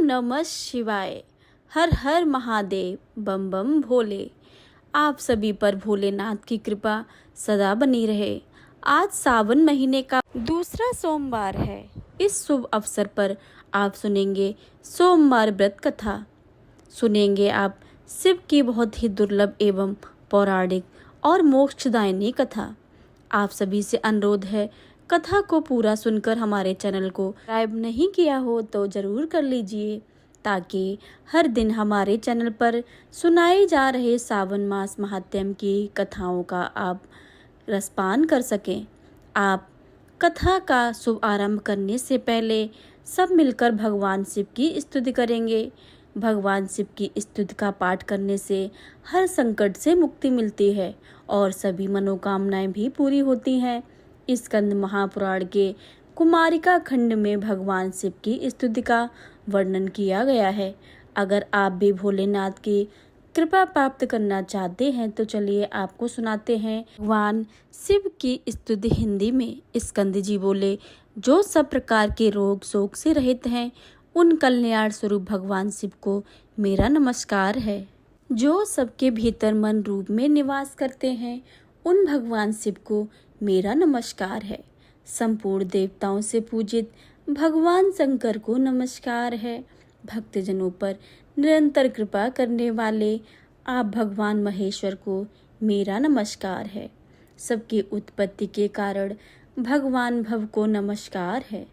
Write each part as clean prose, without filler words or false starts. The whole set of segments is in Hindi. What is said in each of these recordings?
नमः शिवाय। हर हर महादेव, बम बम भोले। आप सभी पर भोलेनाथ की कृपा सदा बनी रहे। आज सावन महीने का दूसरा सोमवार है। इस शुभ अवसर पर आप सुनेंगे सोमवार व्रत कथा। सुनेंगे आप शिव की बहुत ही दुर्लभ एवं पौराणिक और मोक्षदायिनी कथा। आप सभी से अनुरोध है, कथा को पूरा सुनकर हमारे चैनल को सब्सक्राइब नहीं किया हो तो जरूर कर लीजिए, ताकि हर दिन हमारे चैनल पर सुनाए जा रहे सावन मास महात्म्य की कथाओं का आप रसपान कर सकें। आप कथा का शुभ आरंभ करने से पहले सब मिलकर भगवान शिव की स्तुति करेंगे। भगवान शिव की स्तुति का पाठ करने से हर संकट से मुक्ति मिलती है और सभी मनोकामनाएं भी पूरी होती हैं। स्कंद महापुराण के कुमारिका खंड में भगवान शिव की स्तुति का वर्णन किया गया है। अगर आप भी भोलेनाथ की कृपा प्राप्त करना चाहते हैं तो चलिए आपको सुनाते हैं भगवान शिव की स्तुति हिंदी में। स्कंद जी बोले, जो सब प्रकार के रोग शोक से रहित हैं, उन कल्याण स्वरूप भगवान शिव को मेरा नमस्कार है। जो सबके भीतर मन रूप में निवास करते हैं, उन भगवान शिव को मेरा नमस्कार है। संपूर्ण देवताओं से पूजित भगवान शंकर को नमस्कार है। भक्तजनों पर निरंतर कृपा करने वाले आप भगवान महेश्वर को मेरा नमस्कार है। सबकी उत्पत्ति के कारण भगवान भव को नमस्कार है।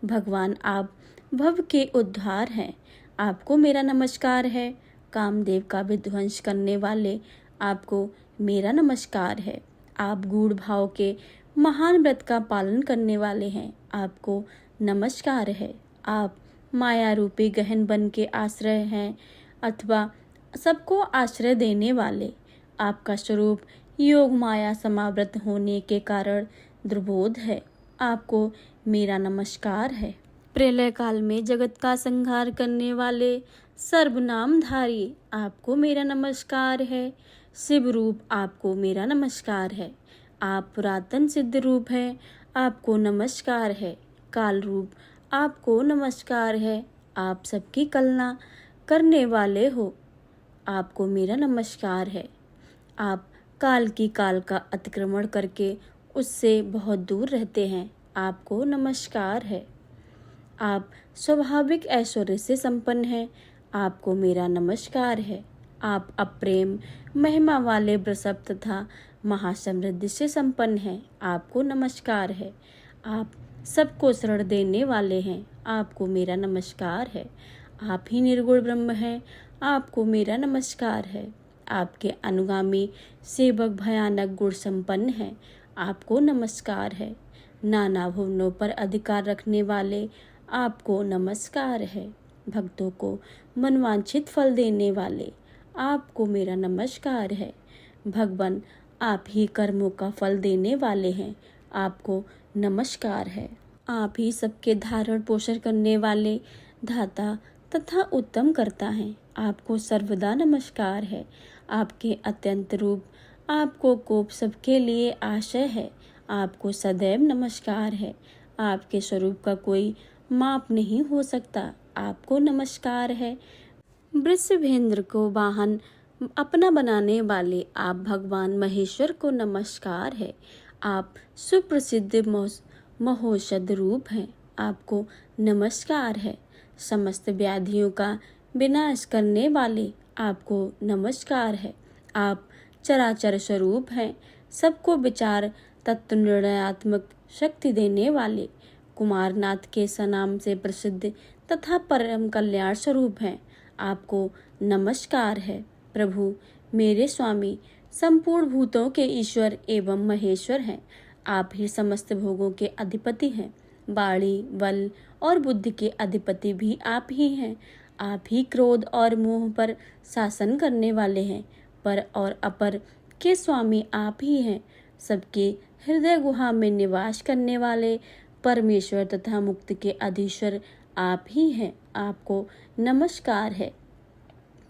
भगवान आप भव के उद्धार हैं, आपको मेरा नमस्कार है। कामदेव का विध्वंस करने वाले आपको मेरा नमस्कार है। आप गूढ़ भाव के महान व्रत का पालन करने वाले हैं, आपको नमस्कार है। आप माया रूपी गहन बन के आश्रय हैं अथवा सबको आश्रय देने वाले। आपका स्वरूप योग माया समावृत होने के कारण दुर्बोध है, आपको मेरा नमस्कार है। प्रलय काल में जगत का संहार करने वाले सर्वनामधारी आपको मेरा नमस्कार है। शिव रूप आपको मेरा नमस्कार है। आप पुरातन सिद्ध रूप है, आपको नमस्कार है। काल रूप आपको नमस्कार है। आप सबकी कलना करने वाले हो, आपको मेरा नमस्कार है। आप काल की काल का अतिक्रमण करके उससे बहुत दूर रहते हैं, आपको नमस्कार है। आप स्वाभाविक ऐश्वर्य से संपन्न हैं, आपको मेरा नमस्कार है। आप अप्रेम महिमा वाले वृषभ तथा महासमृद्धि से संपन्न हैं, आपको नमस्कार है। आप सबको शरण देने वाले हैं, आपको मेरा नमस्कार है। आप ही निर्गुण ब्रह्म हैं, आपको मेरा नमस्कार है। आपके अनुगामी सेवक भयानक गुण संपन्न हैं, आपको नमस्कार है। नाना भुवनों पर अधिकार रखने वाले आपको नमस्कार है। भक्तों को मनवांछित फल देने वाले आपको मेरा नमस्कार है। भगवान आप ही कर्मों का फल देने वाले हैं, आपको नमस्कार है। आप ही सबके धारण पोषण करने वाले धाता तथा उत्तम करता हैं, आपको सर्वदा नमस्कार है। आपके अत्यंत रूप आपको कोप सबके लिए आशय है, आपको सदैव नमस्कार है। आपके स्वरूप का कोई माप नहीं हो सकता, आपको नमस्कार है। वृषभेंद्र को वाहन अपना बनाने वाले आप भगवान महेश्वर को नमस्कार है। आप सुप्रसिद्ध महोषध रूप हैं, आपको नमस्कार है। समस्त व्याधियों का विनाश करने वाले आपको नमस्कार है। आप चराचर स्वरूप हैं, सबको विचार तत्व निर्णयात्मक शक्ति देने वाले कुमारनाथ के सनाम से प्रसिद्ध तथा परम कल्याण स्वरूप हैं, आपको नमस्कार है। प्रभु मेरे स्वामी संपूर्ण भूतों के ईश्वर एवं महेश्वर हैं, आप ही समस्त भोगों के अधिपति हैं। वाणी बल और बुद्धि के अधिपति भी आप ही हैं। आप ही क्रोध और मोह पर शासन करने वाले हैं, पर और अपर के स्वामी आप ही हैं। सबके हृदय गुहा में निवास करने वाले परमेश्वर तथा मुक्ति के अधीश्वर आप ही हैं, आपको नमस्कार है।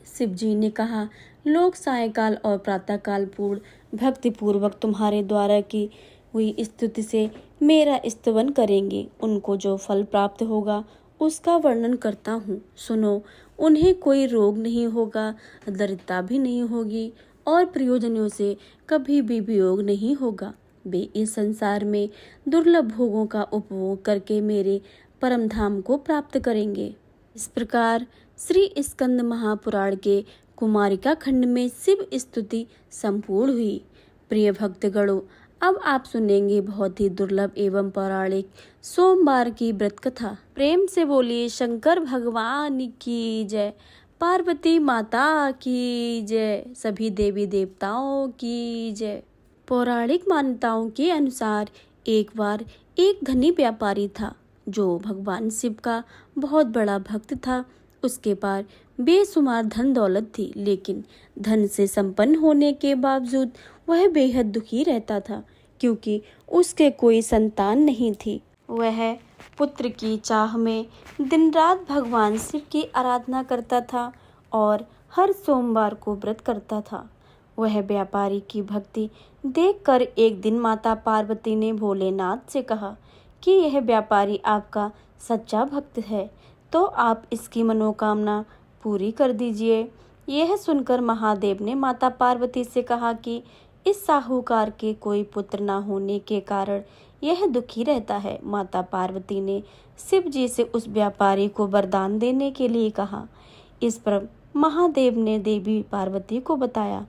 शिव जी ने कहा, लोग सायंकाल और प्रातःकाल पूर्ण भक्ति पूर्वक तुम्हारे द्वारा की हुई स्तुति से मेरा स्तवन करेंगे। उनको जो फल प्राप्त होगा उसका वर्णन करता हूँ, सुनो। उन्हें कोई रोग नहीं होगा, दरिद्रता भी नहीं होगी और प्रयोजनों से कभी भी वियोग नहीं होगा। वे इस संसार में दुर्लभ भोगों का उपभोग करके मेरे परम धाम को प्राप्त करेंगे। इस प्रकार श्री स्कंद महापुराण के कुमारिका खंड में शिव स्तुति संपूर्ण हुई। प्रिय भक्तगणों, अब आप सुनेंगे बहुत ही दुर्लभ एवं पौराणिक सोमवार की व्रत कथा। प्रेम से बोलिए शंकर भगवान की जय, पार्वती माता की जय, सभी देवी देवताओं की जय। पौराणिक मान्यताओं के अनुसार एक बार एक धनी व्यापारी था जो भगवान शिव का बहुत बड़ा भक्त था। उसके पास बेशुमार धन दौलत थी, लेकिन धन से संपन्न होने के बावजूद वह बेहद दुखी रहता था क्योंकि उसके कोई संतान नहीं थी। वह पुत्र की चाह में दिन रात भगवान शिव की आराधना करता था और हर सोमवार को व्रत करता था। वह व्यापारी की भक्ति देखकर एक दिन माता पार्वती ने भोलेनाथ से कहा कि यह व्यापारी आपका सच्चा भक्त है, तो आप इसकी मनोकामना पूरी कर दीजिए। यह सुनकर महादेव ने माता पार्वती से कहा कि इस साहूकार के कोई पुत्र न होने के कारण यह दुखी रहता है। माता पार्वती ने शिव जी से उस व्यापारी को वरदान देने के लिए कहा। इस पर महादेव ने देवी पार्वती को बताया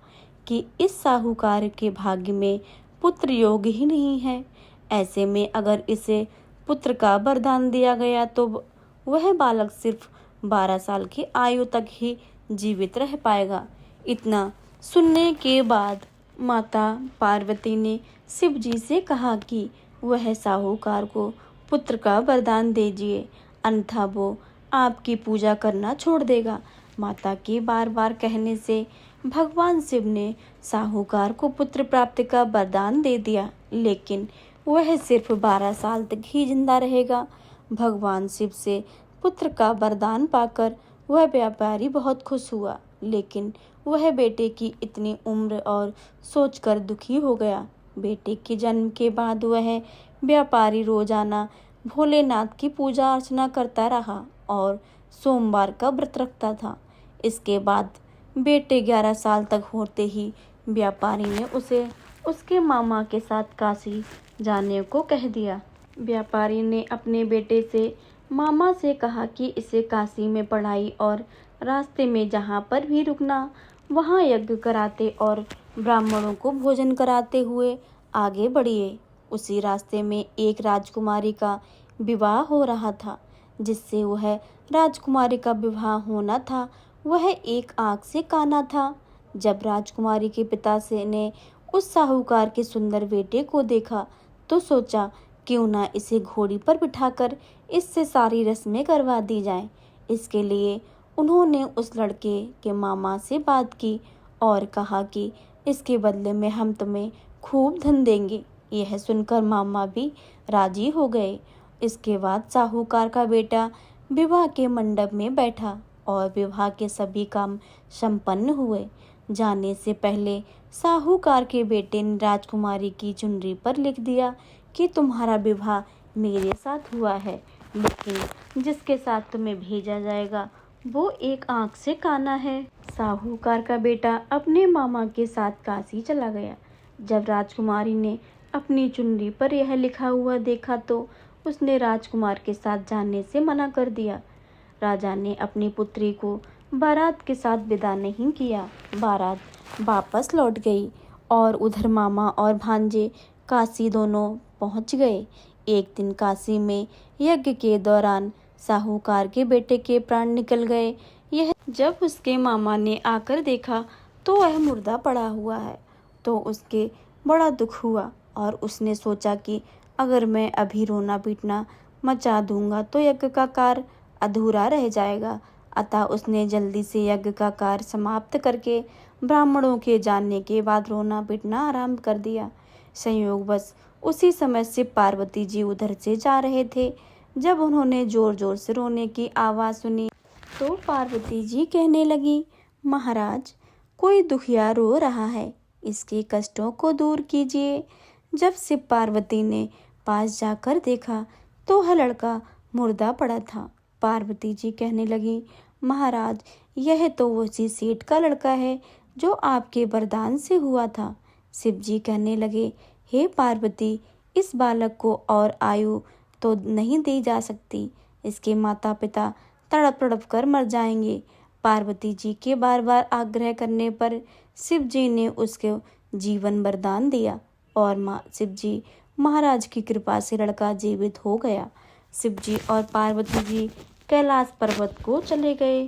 कि इस साहूकार के भाग्य में पुत्र योग ही नहीं है। ऐसे में अगर इसे पुत्र का वरदान दिया गया तो वह बालक सिर्फ 12 साल की आयु तक ही जीवित रह पाएगा। इतना सुनने के बाद माता पार्वती ने शिव जी से कहा कि वह साहूकार को पुत्र का वरदान दीजिए, अन्यथा वो आपकी पूजा करना छोड़ देगा। माता के बार बार कहने से भगवान शिव ने साहूकार को पुत्र प्राप्ति का वरदान दे दिया, लेकिन वह सिर्फ 12 साल तक ही जिंदा रहेगा। भगवान शिव से पुत्र का वरदान पाकर वह व्यापारी बहुत खुश हुआ, लेकिन वह बेटे की इतनी उम्र और सोचकर दुखी हो गया। बेटे के जन्म के बाद वह व्यापारी रोजाना भोलेनाथ की पूजा अर्चना करता रहा और सोमवार का व्रत रखता था। इसके बाद बेटे 11 साल तक होते ही व्यापारी ने उसे उसके मामा के साथ काशी जाने को कह दिया। व्यापारी ने अपने बेटे से मामा से कहा कि इसे काशी में पढ़ाई और रास्ते में जहाँ पर भी रुकना वहाँ यज्ञ कराते और ब्राह्मणों को भोजन कराते हुए आगे बढ़िए। उसी रास्ते में एक राजकुमारी का विवाह हो रहा था। जिससे वह राजकुमारी का विवाह होना था, वह एक आँख से काना था। जब राजकुमारी के पिता से ने उस साहूकार के सुंदर बेटे को देखा तो सोचा क्यों ना इसे घोड़ी पर बिठाकर इससे सारी रस्में करवा दी जाएं। इसके लिए उन्होंने उस लड़के के मामा से बात की और कहा कि इसके बदले में हम तुम्हें खूब धन देंगे। यह सुनकर मामा भी राजी हो गए। इसके बाद साहूकार का बेटा विवाह के मंडप में बैठा और विवाह के सभी काम संपन्न हुए। जाने से पहले साहूकार के बेटे ने राजकुमारी की चुनरी पर लिख दिया कि तुम्हारा विवाह मेरे साथ हुआ है, लेकिन जिसके साथ तुम्हें भेजा जाएगा वो एक आँख से काना है। साहूकार का बेटा अपने मामा के साथ काशी चला गया। जब राजकुमारी ने अपनी चुनरी पर यह लिखा हुआ देखा तो उसने राजकुमार के साथ जाने से मना कर दिया। राजा ने अपनी पुत्री को बारात के साथ विदा नहीं किया। बारात वापस लौट गई और उधर मामा और भांजे काशी दोनों पहुंच गए। एक दिन काशी में यज्ञ के दौरान साहूकार के बेटे के प्राण निकल गए। यह जब उसके मामा ने आकर देखा तो वह मुर्दा पड़ा हुआ है, तो उसके बड़ा दुख हुआ और उसने सोचा कि अगर मैं अभी रोना पीटना मचा दूंगा तो यज्ञ का कार्य अधूरा रह जाएगा। अतः उसने जल्दी से यज्ञ का कार्य समाप्त करके ब्राह्मणों के जानने के बाद रोना पीटना आरंभ कर दिया। संयोगवश उसी समय शिव पार्वती जी उधर से जा रहे थे। जब उन्होंने जोर जोर से रोने की आवाज़ सुनी तो पार्वती जी कहने लगी, महाराज कोई दुखिया रो रहा है, इसके कष्टों को दूर कीजिए। जब शिव पार्वती ने पास जाकर देखा तो वह लड़का मुर्दा पड़ा था। पार्वती जी कहने लगी, महाराज यह तो उसी सेठ का लड़का है जो आपके वरदान से हुआ था। शिव जी कहने लगे, हे पार्वती, इस बालक को और आयु तो नहीं दी जा सकती, इसके माता पिता तड़प तड़प कर मर जाएंगे। पार्वती जी के बार बार आग्रह करने पर शिव जी ने उसके जीवन वरदान दिया और शिव जी महाराज की कृपा से लड़का जीवित हो गया। शिव जी और पार्वती जी कैलाश पर्वत को चले गए।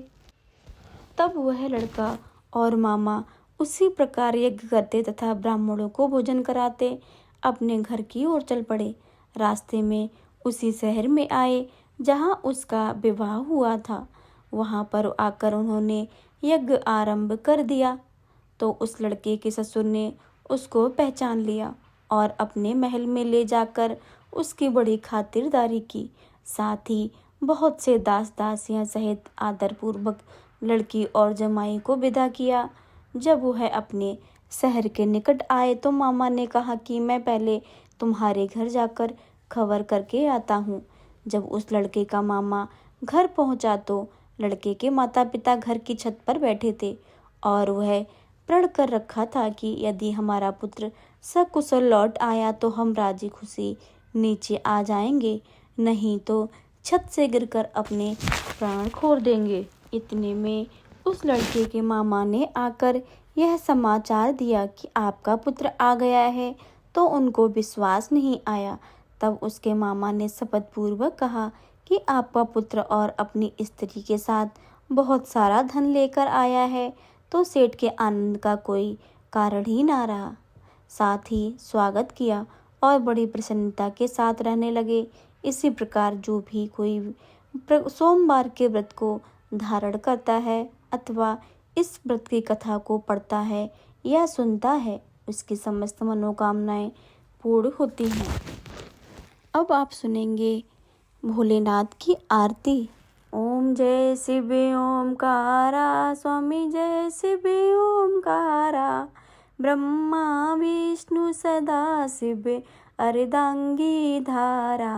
तब वह लड़का और मामा उसी प्रकार यज्ञ करते तथा ब्राह्मणों को भोजन कराते अपने घर की ओर चल पड़े। रास्ते में उसी शहर में आए जहाँ उसका विवाह हुआ था। वहाँ पर आकर उन्होंने यज्ञ आरंभ कर दिया तो उस लड़के के ससुर ने उसको पहचान लिया और अपने महल में ले जाकर उसकी बड़ी खातिरदारी की। साथ ही बहुत से दास दासियां सहित आदरपूर्वक लड़की और जमाई को विदा किया। जब वह अपने शहर के निकट आए तो मामा ने कहा कि मैं पहले तुम्हारे घर जाकर खबर करके आता हूँ। जब उस लड़के का मामा घर पहुँचा तो लड़के के माता पिता घर की छत पर बैठे थे और वह प्रण कर रखा था कि यदि हमारा पुत्र सकुशल लौट आया तो हम राजी खुशी नीचे आ जाएंगे, नहीं तो छत से गिरकर अपने प्राण खो देंगे। इतने में उस लड़के के मामा ने आकर यह समाचार दिया कि आपका पुत्र आ गया है तो उनको विश्वास नहीं आया। तब उसके मामा ने शपथ पूर्वक कहा कि आपका पुत्र और अपनी स्त्री के साथ बहुत सारा धन लेकर आया है। तो सेठ के आनंद का कोई कारण ही ना रहा। साथ ही स्वागत किया और बड़ी प्रसन्नता के साथ रहने लगे। इसी प्रकार जो भी कोई सोमवार के व्रत को धारण करता है अथवा इस व्रत की कथा को पढ़ता है या सुनता है, उसकी समस्त मनोकामनाएं पूर्ण होती हैं। अब आप सुनेंगे भोलेनाथ की आरती। ओम जय शिव ओमकारा, स्वामी जय शिव ओमकारा, ब्रह्मा विष्णु सदा शिव अर्धांगी धारा।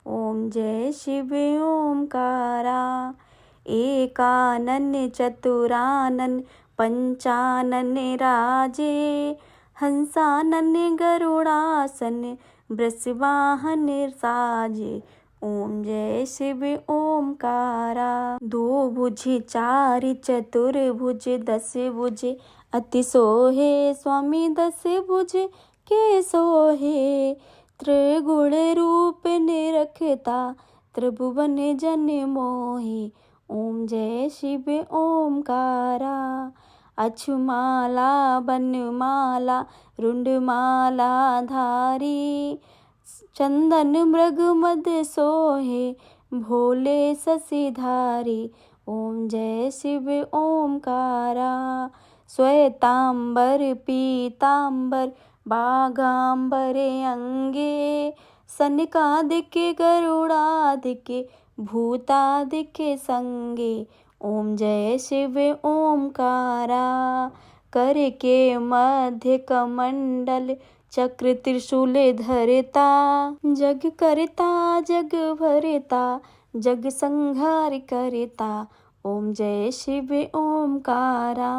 ओम जय शिव ओमकारा, एकानन चतुरानन पंचानन राजे, हंसानन गरुड़ासन वृषवाहन साजे। ओम जय शिव ओमकारा, दो भुज चार चतुर्भुज दस भुज अति सोहे, स्वामी दस भुज के सोहे, त्रिगुण रूप निरखता त्रिभुवन जन मोहे। ओम जय शिव ओमकारा, अछुमाला बनमाला रुंडमाला धारी, चंदन मृग मद सोहे भोले शशिधारी। ओम जय शिव ओमकारा, श्वेतांबर पीतांबर बागांबर अंगे, सनकादिक गरुड़ादिक भूतादिक संगे। ओम जय शिव ओमकारा, कर के मध्य कमंडल चक्र त्रिशूल धरता, जग करता जग भरता जग संहार करता। ओम जय शिव ओमकारा,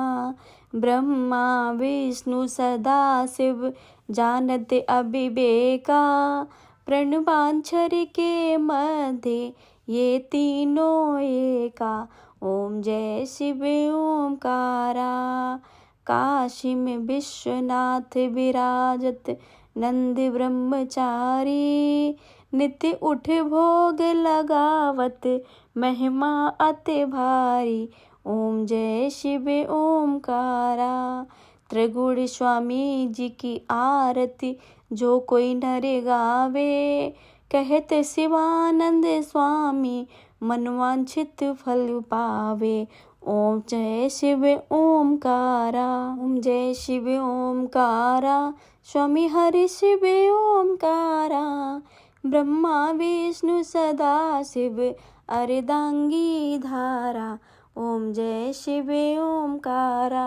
ब्रह्मा विष्णु सदा शिव जानत अविवेका, प्रणवांछर के मध्य ये तीनों एका। ओम जय शिव ओमकारा, काशी में विश्वनाथ विराजत नंद ब्रह्मचारी, नित्य उठ भोग लगावत महिमा अति भारी। ओम जय शिव ओमकारा, त्रिगुण स्वामी जी की आरती जो कोई नर गावे, कहते शिवानंद स्वामी मनवांछित फल पावे। ओम जय शिव ओमकारा, ओम जय शिव ओमकारा, स्वामी हरि शिव ओमकारा, ब्रह्मा विष्णु सदा शिव अर्धांगी धारा। ओम जय शिव ओमकारा।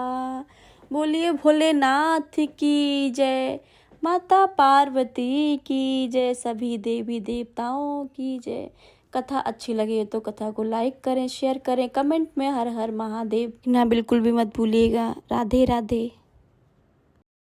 बोलिए भोलेनाथ की जय, माता पार्वती की जय, सभी देवी देवताओं की जय। कथा अच्छी लगी तो कथा को लाइक करें, शेयर करें, कमेंट में हर हर महादेव ना बिल्कुल भी मत भूलिएगा। राधे राधे।